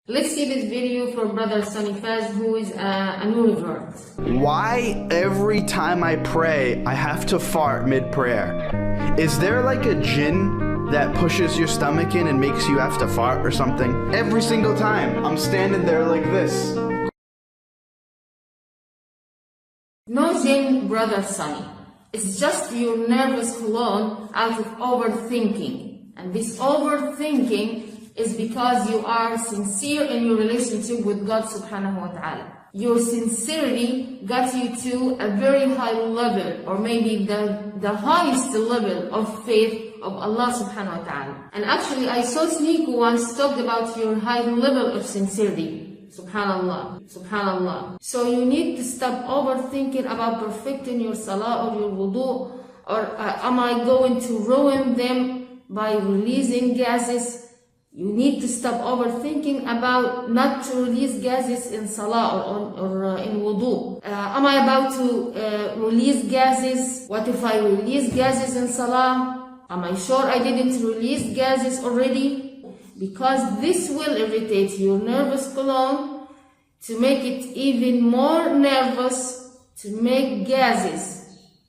Let's see this video from brother Sony, who is a new revert. Why every time I pray, I have to fart mid-prayer? Is there like a jinn that pushes your stomach in and makes you have to fart or something? Every single time, I'm standing there like this. No jinn, brother Sony. It's just your nervous colon out of overthinking. And this overthinking is because you are sincere in your relationship with God subhanahu wa ta'ala. Your sincerity got you to a very high level, or maybe the highest level of faith of Allah subhanahu wa ta'ala. And actually I saw Sneeko once talked about your high level of sincerity. Subhanallah, subhanallah. So you need to stop overthinking about perfecting your salah or your wudu, or am I going to ruin them by releasing gases? You need to stop overthinking about not to release gases in salah or in wudu. Am I about to release gases? What if I release gases in salah? Am I sure I didn't release gases already? Because this will irritate your nervous colon to make it even more nervous to make gases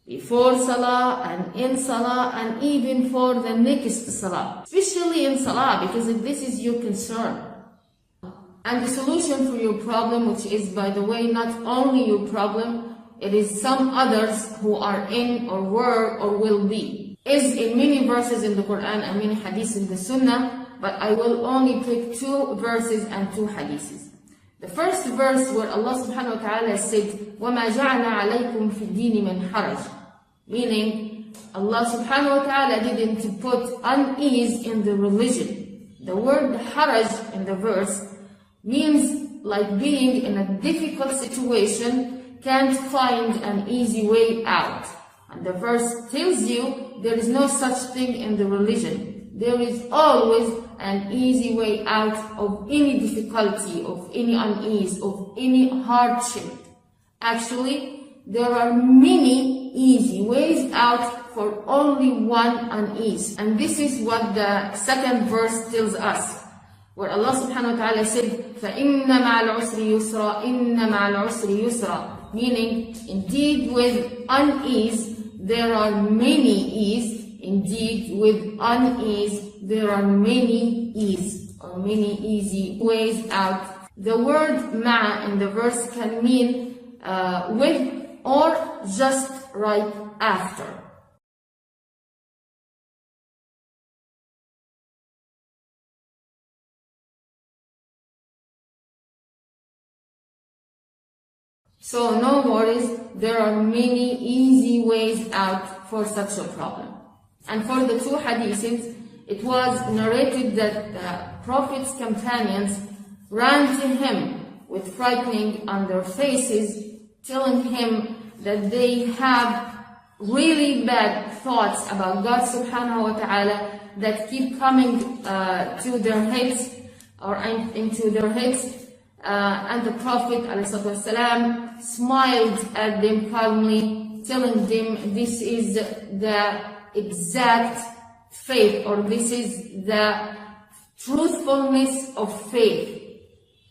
before salah and in salah and even for the next salah, especially in salah, because if this is your concern. And the solution for your problem, which is, by the way, not only your problem, it is some others who are in or were or will be, is in many verses in the Quran and many hadiths in the Sunnah, but I will only pick 2 verses and 2 hadiths. The first verse where Allah subhanahu wa ta'ala said, وَمَا جَعْلَ عَلَيْكُمْ فِي الدِّينِ مِنْ حَرَجٍ, meaning Allah subhanahu wa ta'ala didn't put unease in the religion. The word haraj in the verse means like being in a difficult situation, can't find an easy way out. And the verse tells you there is no such thing in the religion. There is always an easy way out of any difficulty, of any unease, of any hardship. Actually, there are many easy ways out for only one unease. And this is what the second verse tells us, where Allah subhanahu wa ta'ala said, فَإِنَّ مَعَ الْعُسْرِ يُسْرًا إِنَّ مَعَ الْعُسْرِ يُسْرًا, meaning, indeed with unease, there are many ease. Indeed, with unease, there are many ease, or many easy ways out. The word ma'a in the verse can mean with or just right after. So no worries, there are many easy ways out for such a problem. And for the 2 hadiths, it was narrated that the Prophet's companions ran to him with frightening on their faces, telling him that they have really bad thoughts about God subhanahu wa ta'ala that keep coming to their heads or into their heads. And the Prophet ﷺ smiled at them calmly, telling them this is the exact faith, or this is the truthfulness of faith,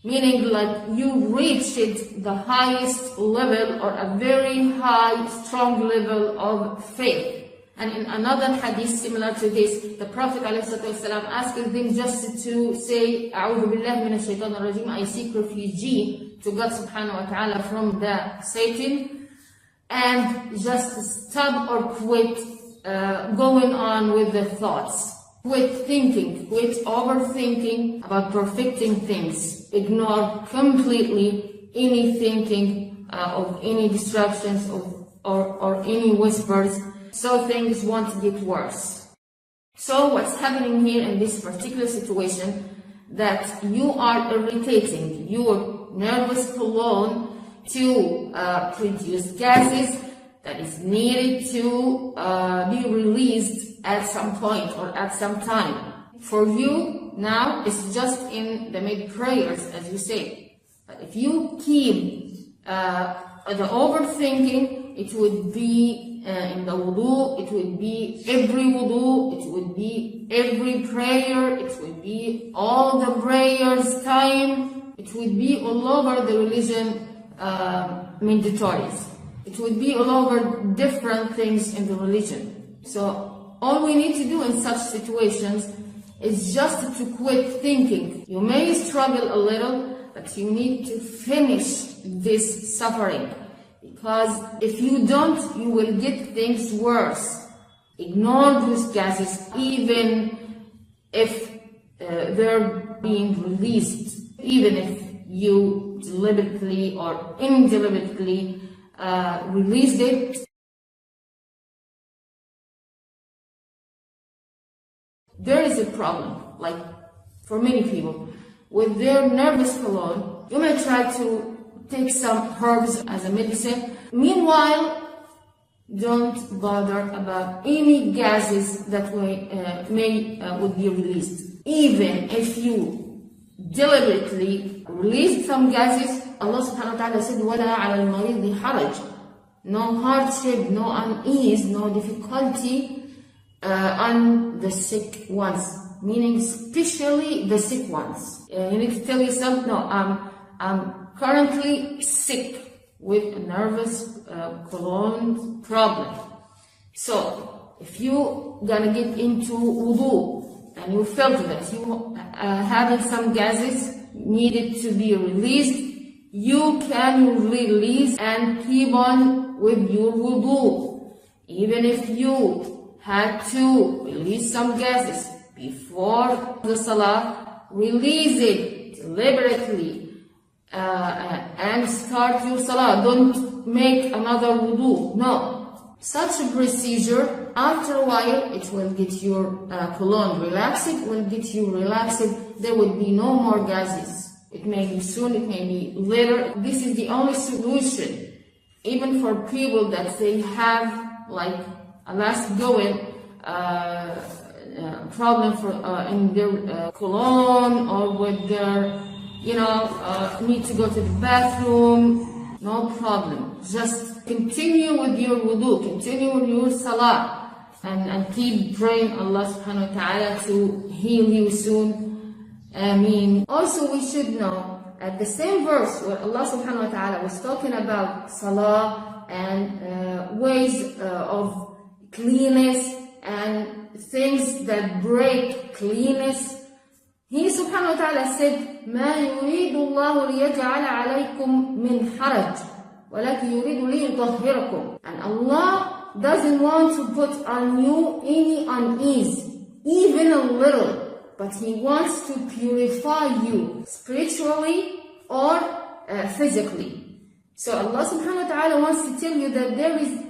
meaning like you reached the highest level or a very high, strong level of faith. And in another hadith similar to this, the Prophet ﷺ asked them just to say, أعوذ بالله من الشيطان الرجيم, I seek refuge to God subhanahu wa ta'ala from the Satan, and just stop or quit going on with the thoughts. Quit thinking, quit overthinking about perfecting things. Ignore completely any thinking of any distractions or any whispers, so things won't get worse. So what's happening here in this particular situation, that you are irritating your nervous colon to produce gases that is needed to be released at some point or at some time. For you, now, it's just in the mid-prayers, as you say. But if you keep the overthinking, it would be in the wudu, it would be every wudu, it would be be every prayer, it will be all the prayers time, it would be all over the religion mandatories. It would be all over different things in the religion. So all we need to do in such situations is just to quit thinking. You may struggle a little, but you need to finish this suffering. Because if you don't, you will get things worse. Ignore those gases, even if they're being released, even if you deliberately or indeliberately released it. There is a problem, like for many people, with their nervous colon. You may try to take some herbs as a medicine. Meanwhile, don't bother about any gases that would be released. Even if you deliberately release some gases, Allah subhanahu wa ta'ala said, وَلَا عَلَى الْمَرِيضِ حَرَجٍ. No hardship, no unease, no difficulty on the sick ones, meaning especially the sick ones. You need to tell yourself, no, I'm currently sick with a nervous colon problem. So if you gonna get into wudu and you felt that you having some gases needed to be released, you can release and keep on with your wudu. Even if you had to release some gases before the salah, release it deliberately and start your salah. Don't make another wudu. No. Such a procedure, after a while, it will get your colon relaxed, it will get you relaxed. There will be no more gases. It may be soon, it may be later. This is the only solution. Even for people that they have like a last going problem in their colon or with their, need to go to the bathroom, no problem. Just continue with your wudu, continue with your salah, and keep praying Allah subhanahu wa ta'ala to heal you soon. Also we should know, at the same verse where Allah subhanahu wa ta'ala was talking about salah and ways of cleanness and things that break cleanness, He subhanahu wa ta'ala said, مَا يُرِيدُ اللَّهُ لِيَجْعَلَ عَلَيْكُمْ مِنْ حَرَجٍ وَلَكِنْ يُرِيدُ لِيُطَهِّرَكُمْ. And Allah doesn't want to put on you any unease, even a little, but He wants to purify you spiritually or physically. So Allah subhanahu wa ta'ala wants to tell you that there is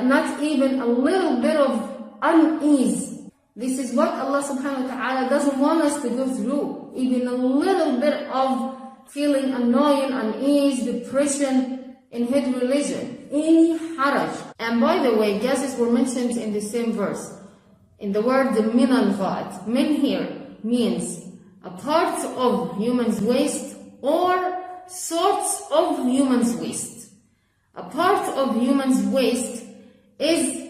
not even a little bit of unease. This is what Allah subhanahu wa ta'ala doesn't want us to go through. Even a little bit of feeling annoying, unease, depression in His religion. Any haraj. And by the way, gases were mentioned in the same verse. In the word min al-ghat. Min here means a part of human's waste or sorts of human's waste. A part of human's waste is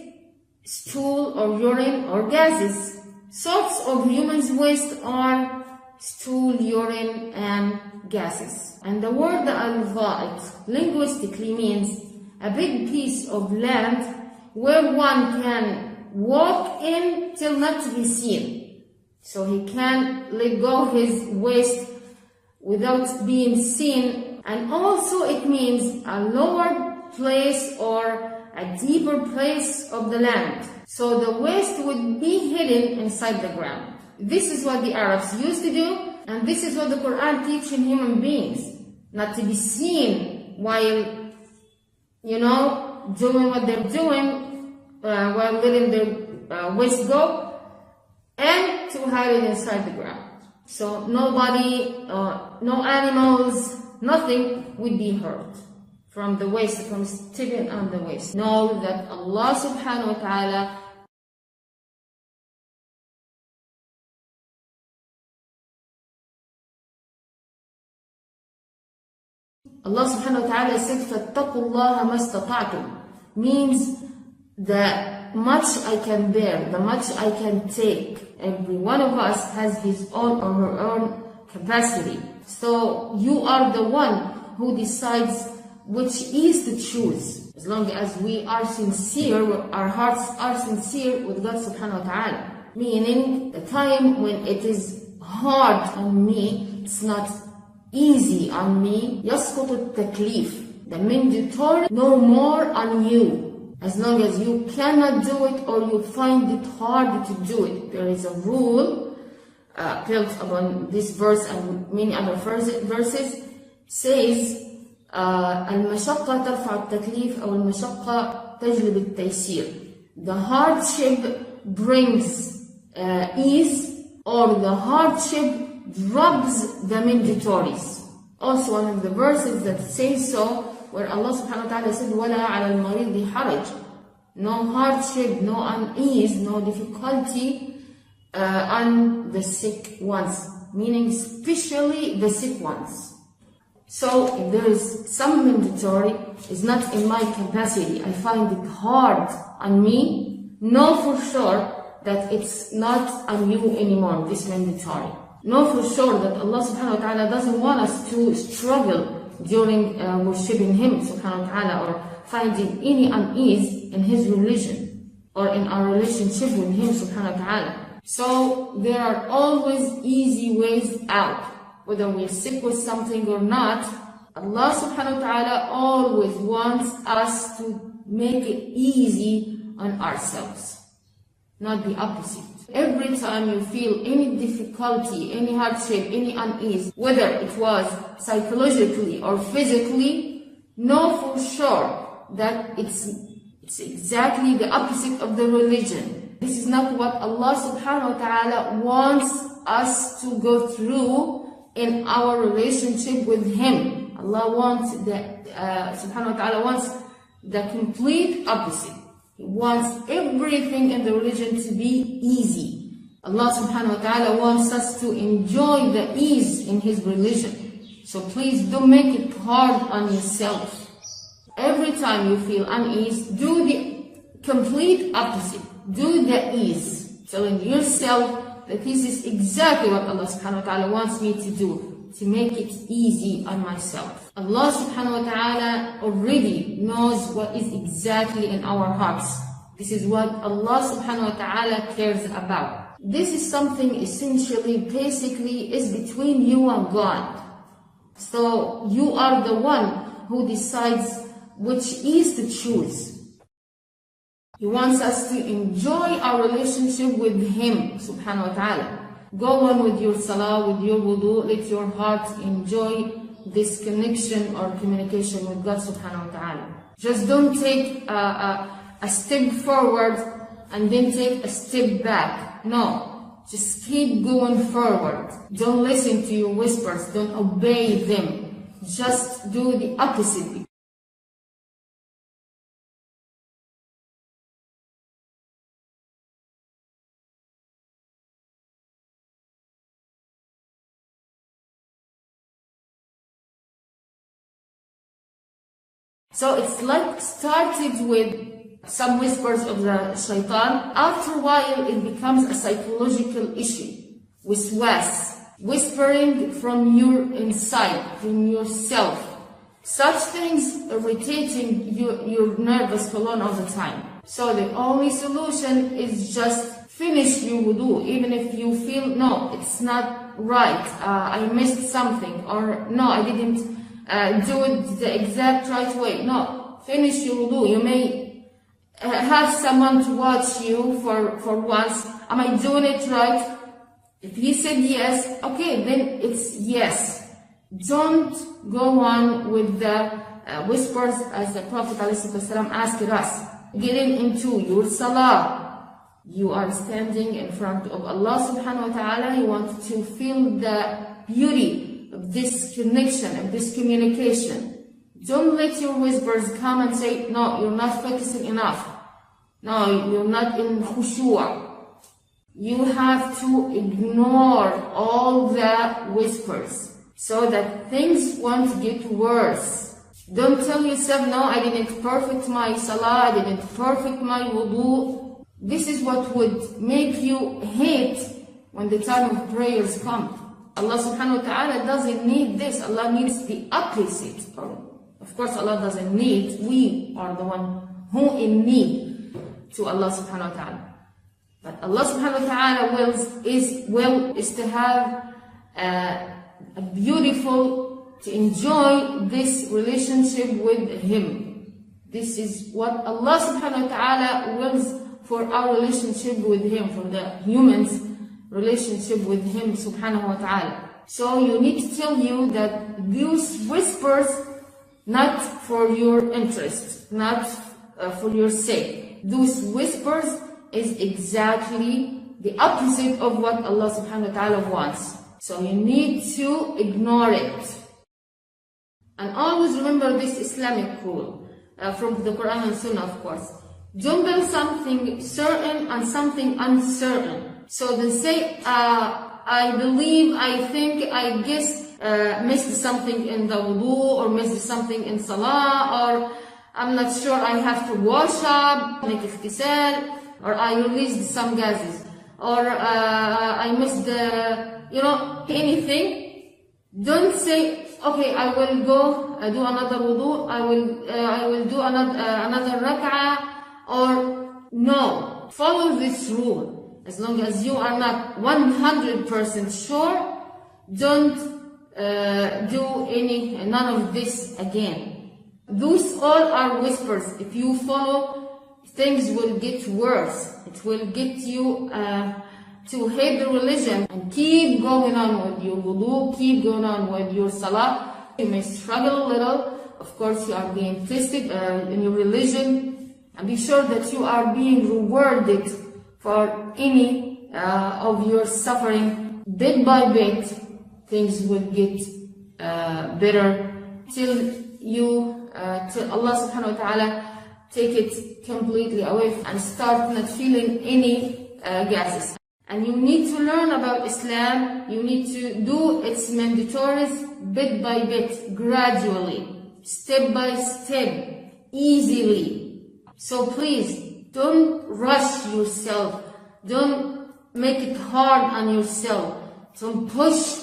stool or urine or gases. Sorts of human's waste are stool, urine, and gases. And the word al-غائط linguistically means a big piece of land where one can walk in till not to be seen. So he can let go his waste without being seen. And also it means a lower place or a deeper place of the land. So the waste would be hidden inside the ground. This is what the Arabs used to do, and this is what the Quran teaches human beings. Not to be seen while, doing what they're doing, while letting their waste go, and to hide it inside the ground. So nobody, no animals, nothing would be hurt from the waste, from stepping on the waste. Know that Allah subhanahu wa ta'ala Allah subhanahu wa ta'ala said, فَاتَّقُوا اللَّهَ مَا اسْتَطَعْتُمْ, means that much I can bear, the much I can take. Every one of us has his own or her own capacity. So you are the one who decides which is to choose. As long as we are sincere, our hearts are sincere with God subhanahu wa ta'ala. Meaning, the time when it is hard on me, it's not easy on me, يسقط التكليف. The mandatory no more on you. As long as you cannot do it or you find it hard to do it. There is a rule built upon this verse and many other verses. Says المشقة ترفع التكليف أو المشقة تجلب التيسير. The hardship brings ease, or the hardship drops the mandatories. Also one of the verses that says so, where Allah subhanahu wa ta'ala said وَلَا عَلَى الْمَرِيضِ حَرَجٍ. No hardship, no unease, no difficulty on the sick ones, meaning especially the sick ones. So if there is some mandatory, it's not in my capacity, I find it hard on me, know for sure that it's not on you anymore, this mandatory. Know for sure that Allah subhanahu wa ta'ala doesn't want us to struggle during worshipping Him subhanahu wa ta'ala or finding any unease in His religion or in our relationship with Him subhanahu wa ta'ala. So there are always easy ways out. Whether we're sick with something or not, Allah subhanahu wa ta'ala always wants us to make it easy on ourselves, not the opposite. Every time you feel any difficulty, any hardship, any unease, whether it was psychologically or physically, know for sure that it's exactly the opposite of the religion. This is not what Allah subhanahu wa ta'ala wants us to go through in our relationship with Him. Allah wants subhanahu wa ta'ala wants the complete opposite. He wants everything in the religion to be easy. Allah subhanahu wa ta'ala wants us to enjoy the ease in His religion. So please don't make it hard on yourself. Every time you feel unease, do the complete opposite. Do the ease. Telling yourself that this is exactly what Allah subhanahu wa ta'ala wants me to do, to make it easy on myself. Allah subhanahu wa ta'ala already knows what is exactly in our hearts. This is what Allah subhanahu wa ta'ala cares about. This is something essentially, basically, is between you and God. So you are the one who decides which is to choose. He wants us to enjoy our relationship with Him subhanahu wa ta'ala. Go on with your salah, with your wudu, let your heart enjoy this connection or communication with God subhanahu wa ta'ala. Just don't take a step forward and then take a step back. No, just keep going forward. Don't listen to your whispers, don't obey them. Just do the opposite. So it's like started with some whispers of the shaitan. After a while, it becomes a psychological issue. Waswas, whispering from your inside, from yourself. Such things irritating your nervous colon all the time. So the only solution is just finish your wudu, even if you feel, no, it's not right, I missed something, or no, I didn't do it the exact right way. No, finish your wudu. You may have someone to watch you for once. Am I doing it right? If he said yes, okay, then it's yes. Don't go on with the whispers as the Prophet ﷺ asked us. Getting into your salah, you are standing in front of Allah subhanahu wa ta'ala. You want to feel the beauty of this connection, of this communication. Don't let your whispers come and say, no, you're not focusing enough. No, you're not in khushu'. You have to ignore all the whispers so that things won't get worse. Don't tell yourself, no, I didn't perfect my salah, I didn't perfect my wudu. This is what would make you hate when the time of prayers come. Allah subhanahu wa ta'ala doesn't need this. Allah needs the opposite. Of course, Allah doesn't need. We are the one who in need to Allah subhanahu wa ta'ala. But Allah subhanahu wa ta'ala is to have a beautiful, to enjoy this relationship with Him. This is what Allah subhanahu wa ta'ala wills for our relationship with Him, for the humans' relationship with Him subhanahu wa ta'ala. So you need to tell you that these whispers, not for your interest, not for your sake. Those whispers is exactly the opposite of what Allah subhanahu wa ta'ala wants. So you need to ignore it. And always remember this Islamic rule from the Quran and Sunnah, of course. Don't build something certain and something uncertain. So they say, I believe, I think, I guess, missed something in the wudu, or missed something in salah, or I'm not sure, I have to wash up, make ikhtisal, or I released some gases, or I missed anything. Don't say, okay, I will go do another wudu, I will do another rak'ah, or no. Follow this rule. As long as you are not 100% sure, don't do none of this again. Those all are whispers. If you follow, things will get worse. It will get you to hate the religion and keep going on with your wudu, keep going on with your salah. You may struggle a little. Of course, you are being tested in your religion, and be sure that you are being rewarded for any of your suffering. Bit by bit, things will get better till Allah subhanahu wa ta'ala take it completely away and start not feeling any gases. And you need to learn about Islam. You need to do its mandatories bit by bit, gradually, step by step, easily. So please, don't rush yourself. Don't make it hard on yourself. Don't push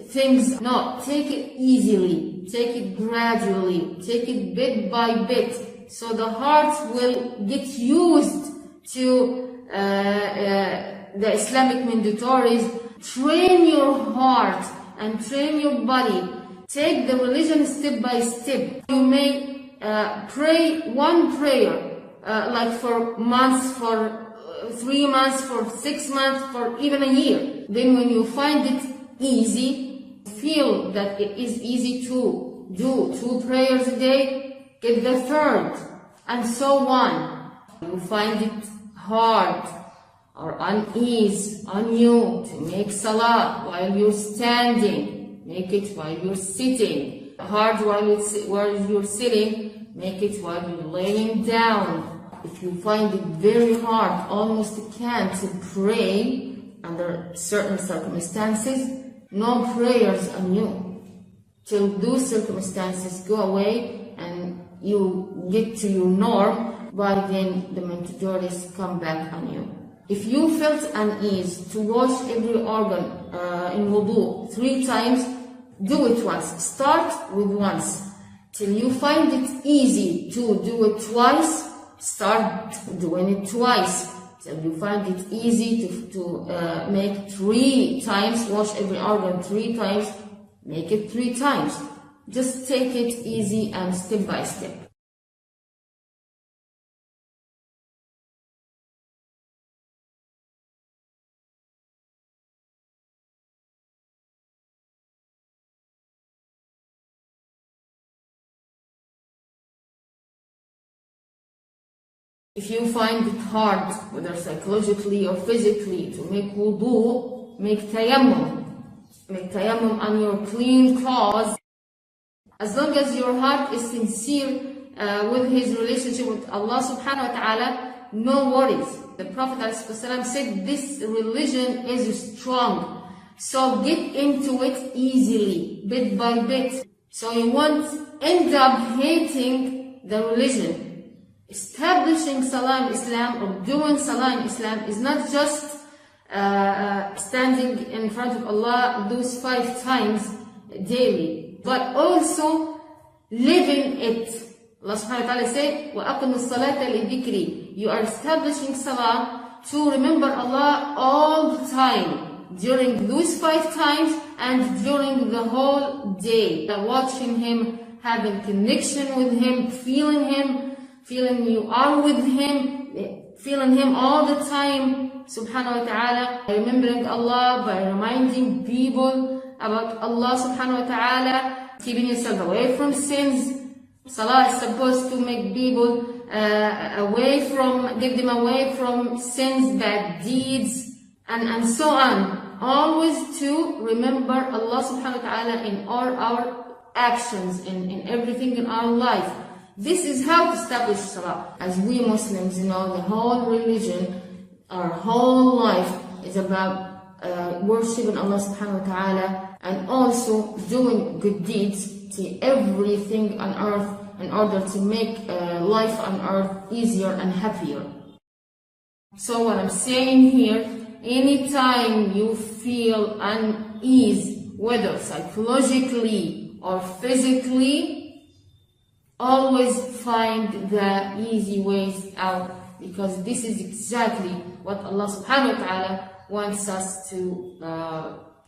things. No, take it easily. Take it gradually. Take it bit by bit. So the heart will get used to the Islamic mandatories. Train your heart and train your body. Take the religion step by step. You may pray one prayer like for months, for 3 months, for 6 months, for even a year. Then when you find it easy, feel that it is easy to do 2 prayers a day, get the 3rd, and so on. You find it hard or unease on you to make salah while you're standing, make it while you're sitting. Hard while you're sitting, make it while you're laying down. If you find it very hard, almost can't pray under certain circumstances, no prayers on you. Till those circumstances go away and you get to your norm, by then the mandatories come back on you. If you felt unease to wash every organ in wudu 3 times, do it once. Start with once. Till you find it easy to do it twice, start doing it twice. Till you find it easy to make 3 times, wash every organ 3 times, make it 3 times. Just take it easy and step by step. If you find it hard, whether psychologically or physically, to make wudu, make tayammum. Make tayammum on your clean clothes. As long as your heart is sincere with his relationship with Allah subhanahu wa ta'ala, no worries. The Prophet ﷺ said this religion is strong. So get into it easily, bit by bit. So you won't end up hating the religion. Establishing Salah in Islam or doing Salah in Islam is not just standing in front of Allah those 5 times daily, but also living it. Allah subhanahu wa ta'ala said, وَأَقِمُ الصَّلَاةَ لِذِكْرِي. You are establishing Salah to remember Allah all the time, during those 5 times and during the whole day. Watching Him, having connection with Him, feeling you are with Him, feeling Him all the time, subhanahu wa ta'ala, remembering Allah by reminding people about Allah subhanahu wa ta'ala, keeping yourself away from sins. Salah is supposed to make people give them away from sins, bad deeds, and so on. Always to remember Allah subhanahu wa ta'ala in all our actions, in everything in our life. This is how to establish Salah. As we Muslims know, the whole religion, our whole life is about worshiping Allah subhanahu wa ta'ala and also doing good deeds to everything on earth in order to make life on earth easier and happier. So what I'm saying here, anytime you feel unease, whether psychologically or physically, always find the easy ways out, because this is exactly what Allah subhanahu wa ta'ala wants us to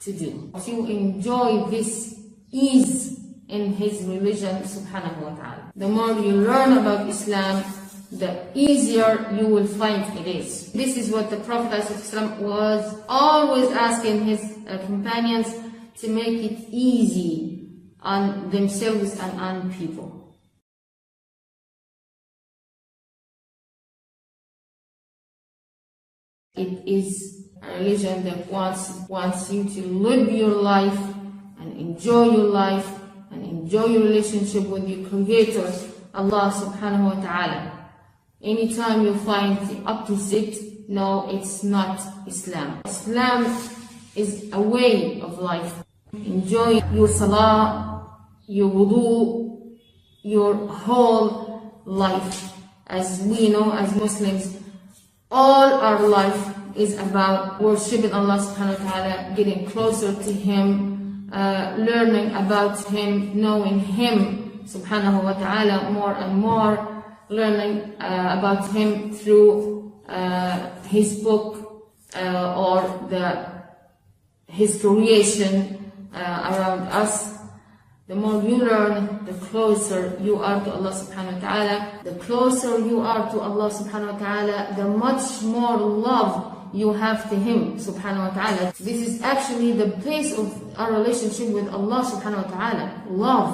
do. To enjoy this ease in His religion subhanahu wa ta'ala. The more you learn about Islam, the easier you will find it is. This is what the Prophet ﷺ was always asking his companions, to make it easy on themselves and on people. It is a religion that wants you to live your life and enjoy your life and enjoy your relationship with your Creator, Allah subhanahu wa ta'ala. Anytime you find the opposite, no, it's not Islam. Islam is a way of life. Enjoy your Salah, your wudu, your whole life. As we know, as Muslims, all our life is about worshiping Allah subhanahu wa ta'ala, getting closer to Him, learning about Him, knowing Him subhanahu wa ta'ala more and more, learning about Him through His book or His creation around us. The more you learn, the closer you are to Allah subhanahu wa ta'ala. The closer you are to Allah subhanahu wa ta'ala, the much more love you have to Him subhanahu wa ta'ala. This is actually the base of our relationship with Allah subhanahu wa ta'ala. Love.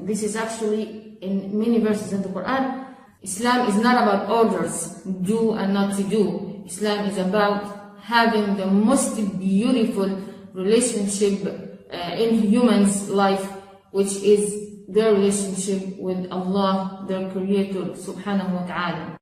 This is actually in many verses in the Quran. Islam is not about orders, do and not to do. Islam is about having the most beautiful relationship in humans' life, which is their relationship with Allah, their Creator, subhanahu wa ta'ala.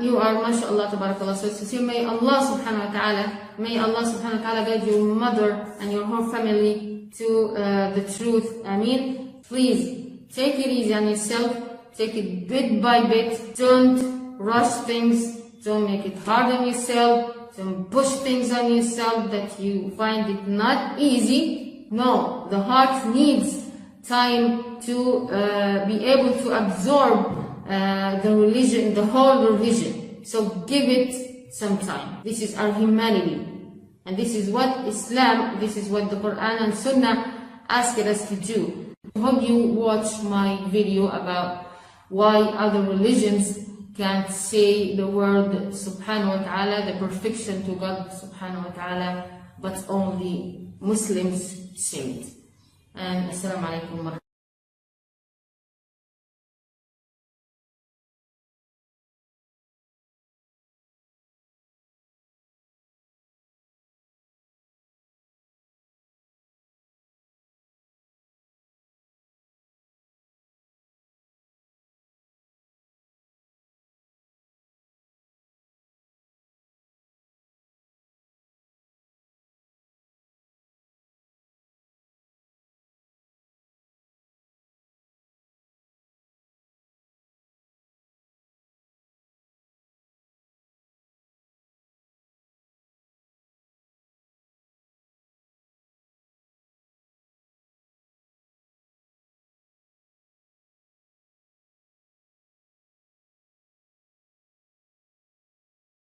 You are, mashallah, tabarakallah, so sincere. May Allah subhanahu wa ta'ala guide your mother and your whole family to the truth. Ameen. Please, take it easy on yourself. Take it bit by bit. Don't rush things. Don't make it hard on yourself. Don't push things on yourself that you find it not easy. No, the heart needs time to be able to absorb the religion, the whole religion. So give it some time. This is our humanity. And this is what Islam, this is what the Quran and Sunnah ask us to do. I hope you watch my video about why other religions can't say the word subhanahu wa ta'ala, the perfection to God subhanahu wa ta'ala, but only Muslims say it. And assalamu alaikum wa rahmatullahi.